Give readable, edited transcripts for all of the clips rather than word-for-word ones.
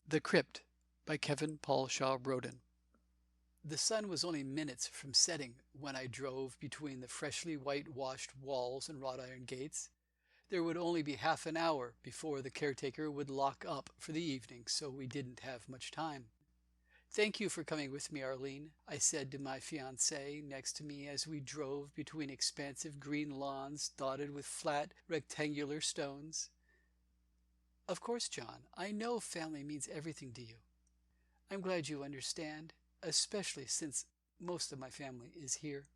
The Crypt by Kevin Paul Shaw Broden. The sun was only minutes from setting when I drove between the freshly whitewashed walls and wrought iron gates. There would only be half an hour before the caretaker would lock up for the evening, so we didn't have much time. "Thank you for coming with me, Arlene," I said to my fiancée next to me as we drove between expansive green lawns dotted with flat, rectangular stones. "Of course, John. I know family means everything to you. I'm glad you understand, especially since most of my family is here."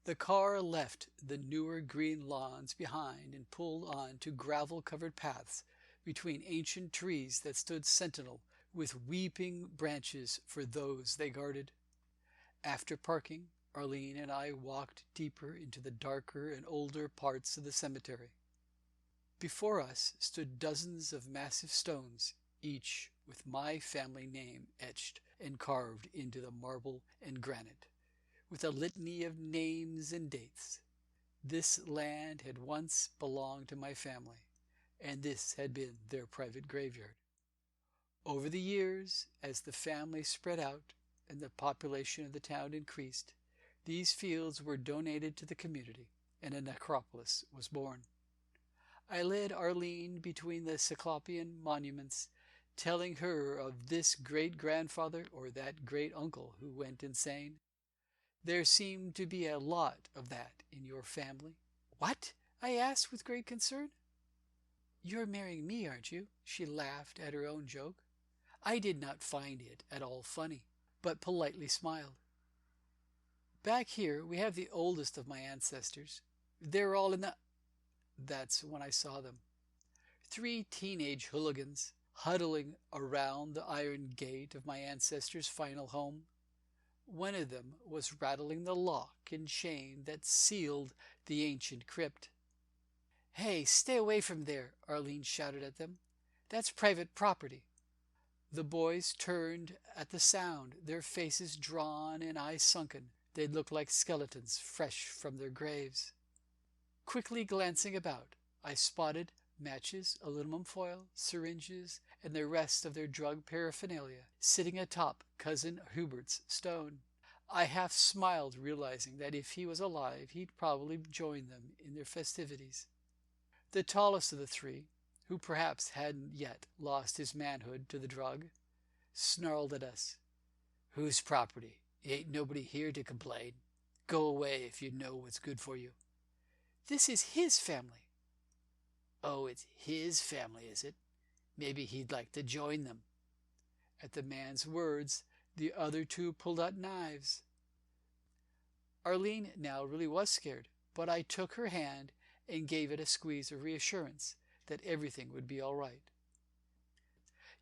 The car left the newer green lawns behind and pulled on to gravel-covered paths between ancient trees that stood sentinel with weeping branches for those they guarded. After parking, Arlene and I walked deeper into the darker and older parts of the cemetery. Before us stood dozens of massive stones, each with my family name etched and carved into the marble and granite, with a litany of names and dates. This land had once belonged to my family, and this had been their private graveyard. Over the years, as the family spread out and the population of the town increased, these fields were donated to the community, and a necropolis was born. I led Arlene between the cyclopean monuments, telling her of this great-grandfather or that great-uncle who went insane. There seemed to be a lot of that in your family. "What?" I asked with great concern. "You're marrying me, aren't you?" She laughed at her own joke. I did not find it at all funny, but politely smiled. "Back here we have the oldest of my ancestors. They're all in the—" That's when I saw them. 3 teenage hooligans huddling around the iron gate of my ancestors' final home. One of them was rattling the lock and chain that sealed the ancient crypt. "Hey, stay away from there!" Arlene shouted at them. "That's private property." The boys turned at the sound, their faces drawn and eyes sunken. They looked like skeletons fresh from their graves. Quickly glancing about, I spotted matches, aluminum foil, syringes, and the rest of their drug paraphernalia sitting atop Cousin Hubert's stone. I half smiled, realizing that if he was alive, he'd probably join them in their festivities. The tallest of the 3, who perhaps hadn't yet lost his manhood to the drug, snarled at us. "Whose property? Ain't nobody here to complain. Go away if you know what's good for you." "This is his family." "Oh, it's his family, is it? Maybe he'd like to join them." At the man's words, the other 2 pulled out knives. Arlene now really was scared, but I took her hand and gave it a squeeze of reassurance that everything would be all right.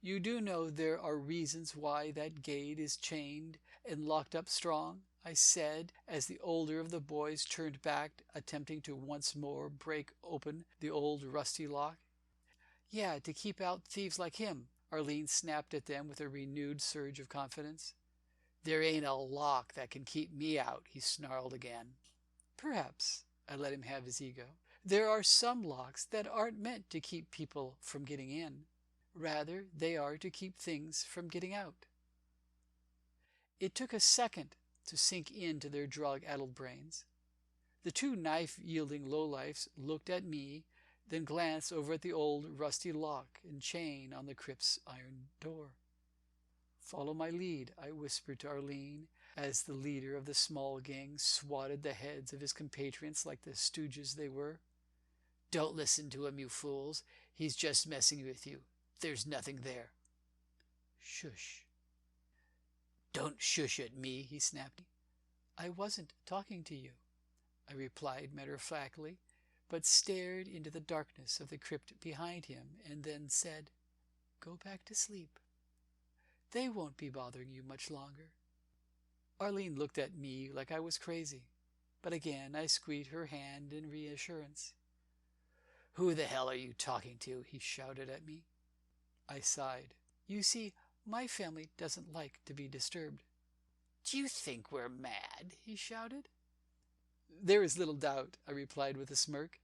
"You do know there are reasons why that gate is chained and locked up strong?" I said, as the older of the boys turned back, attempting to once more break open the old rusty lock. "Yeah, to keep out thieves like him," Arlene snapped at them with a renewed surge of confidence. "There ain't a lock that can keep me out," he snarled again. "Perhaps." I let him have his ego. "There are some locks that aren't meant to keep people from getting in. Rather, they are to keep things from getting out." It took a second to sink into their drug-addled brains. The 2 knife-yielding lowlifes looked at me, then glanced over at the old rusty lock and chain on the crypt's iron door. "Follow my lead," I whispered to Arlene, as the leader of the small gang swatted the heads of his compatriots like the stooges they were. "Don't listen to him, you fools. He's just messing with you. There's nothing there." "Shush." "Don't shush at me," he snapped. "I wasn't talking to you," I replied matter-of-factly, but stared into the darkness of the crypt behind him and then said, "Go back to sleep. They won't be bothering you much longer." Arlene looked at me like I was crazy, but again I squeezed her hand in reassurance. "Who the hell are you talking to?" he shouted at me. I sighed. "You see, my family doesn't like to be disturbed." "Do you think we're mad?" he shouted. "There is little doubt," I replied with a smirk,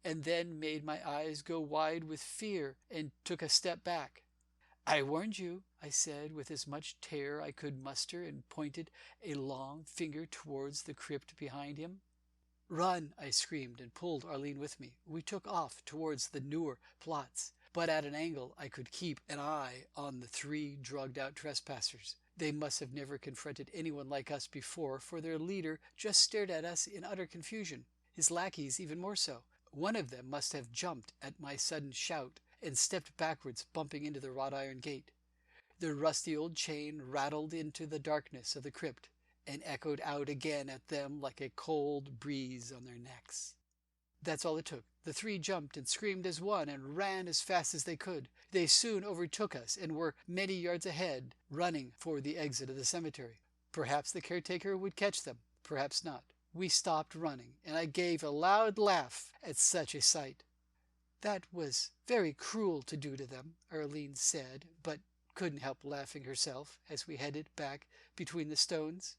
and then made my eyes go wide with fear and took a step back. "I warned you," I said with as much terror I could muster, and pointed a long finger towards the crypt behind him. "Run!" I screamed, and pulled Arline with me. We took off towards the newer plots, but at an angle I could keep an eye on the three drugged-out trespassers. They must have never confronted anyone like us before, for their leader just stared at us in utter confusion. His lackeys even more so. One of them must have jumped at my sudden shout and stepped backwards, bumping into the wrought iron gate. The rusty old chain rattled into the darkness of the crypt and echoed out again at them like a cold breeze on their necks. That's all it took. The three jumped and screamed as one and ran as fast as they could. They soon overtook us and were many yards ahead, running for the exit of the cemetery. Perhaps the caretaker would catch them, perhaps not. We stopped running, and I gave a loud laugh at such a sight. "That was very cruel to do to them," Arline said, but couldn't help laughing herself as we headed back between the stones.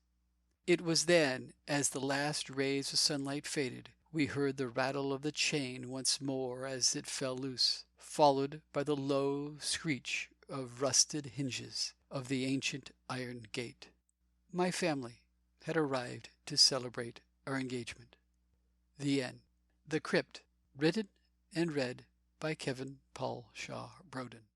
It was then, as the last rays of sunlight faded, we heard the rattle of the chain once more as it fell loose, followed by the low screech of rusted hinges of the ancient iron gate. My family had arrived to celebrate our engagement. The end. The Crypt, written and read by Kevin Paul Shaw Broden.